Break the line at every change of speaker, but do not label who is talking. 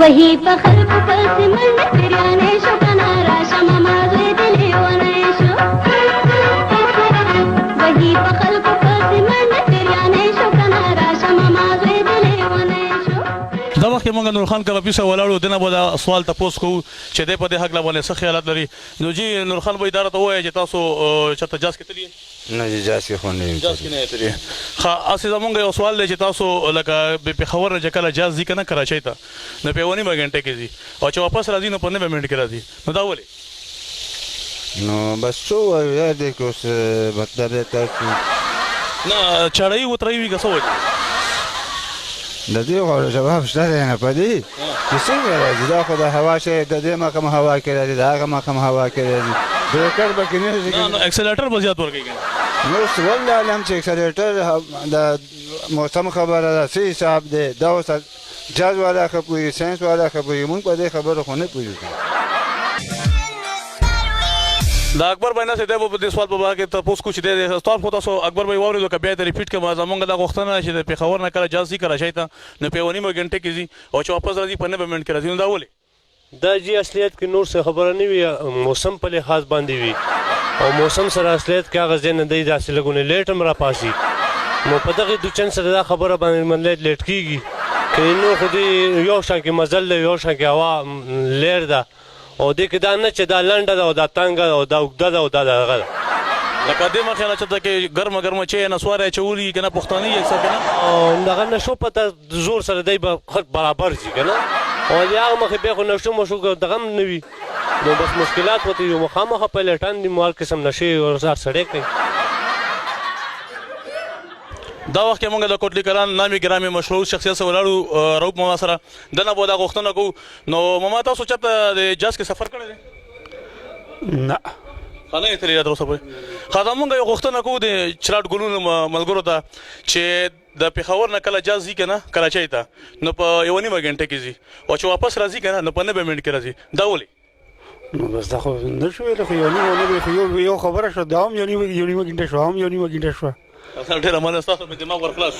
वही फखर पस मन तेरियाने शो कना राशा ममा दिले वने शो वही फखर पस मन तेरियाने शो कना राशा ममा दिले वने शो
دا وخت موږ نور خان کا پیسه ولاړو دنه به سوال تاسو کو چې د په دې حق لا باندې څه خیالات لري نو جی نور خان به اداره ته وایي چې تاسو چته جاز کې تللی
نه جاز کې خو نه
جاز کې نه تللی ها اسی زمونږ یو سوال دی چې تاسو لکه په خبر نه کله جاز ځي کنه کراچۍ ته نه په ونی غنټه کې ځي او چې واپس راځي نو په 9 منټ کې راځي نو دا ولې
نو بس څو یاد کې اوس مطلب تاسو
نه چړای وتري وی کسو
د دې غوړ جواب شته نه پدې چې څنګه راځي دا خو د هوا شي د دې مکم هوا کې راځي دا مکم هوا کې راځي بریکر به کې نه راځي
نو اکسلریټر به زیات ورګي
نو څول عالم چې اکسلریټر د موسم خبره ده سي صاحب دې دا اوس جاز والا خبري ساينس والا خبري مونږ په دې خبره خو نه پوهیږو
دا اکبر بھائی نه سده په دې سوال په باره کې تاسو کو چې د استاد خو تاسو اکبر بھائی ووري لکه بیا ته ریپیټ کما زمونږ دا غوښتنه چې د پیښور نه کله جاز کړه شي ته نه په ونی غنټه کې زی او چې واپس راځي په 9 منټ کې راځي نو دا ولې
دا جی اصلیت کې نور څه خبره نه وي موسم په لحاظ باندې وي او موسم سره اصلیت کې هغه ځین دی داسې لګونه لیټ هم را پاسي نو په دغه دوچن سره دا خبره باندې من لیټ کیږي کینو خو دې یو شان کې مزل یو شان کې هوا لیر ده او دې کې دا نه چې دا لنډه ده او دا تنګه او دا اوږده ده او دا دغه ده
لکه دې مخې نه چې کې ګرمه ګرمه چې نسواره چولي کنه پښتاني یک څه کنه
او دغه نشو پته زور سره دی به خلک برابر شي کنه او هغه مخې به خو نشو مشو دغه نه وي نو بس مشکلات وته یو مخامخه په لټان دي مال قسم نشي او زار سړی کوي
دا وخت کې موږ د کوټلی کران نامي ګرامي مشهور شخصیت سره ولاړو روپ ماما سره دنه بودا غوښتنه کو نو ماما تاسو چته د جاز کې سفر کړی دی
نه
خانه یې ترې درو سره خاطر موږ یو غوښتنه کو د چراټ ګلونو ملګرو ته چې د پیښور نه کله جاز ځي کنه کراچۍ ته نو په یو نیمه غنټه کې ځي او چې واپس راځي کنه نو په 9 منټ کې راځي دا ولې
نو بس دا خو نه شو ویل خو یو خبره شو دا هم یو نیمه غنټه شو هم یو نیمه غنټه شو
اصل ډېر مننه تاسو په دماغ ورخلاص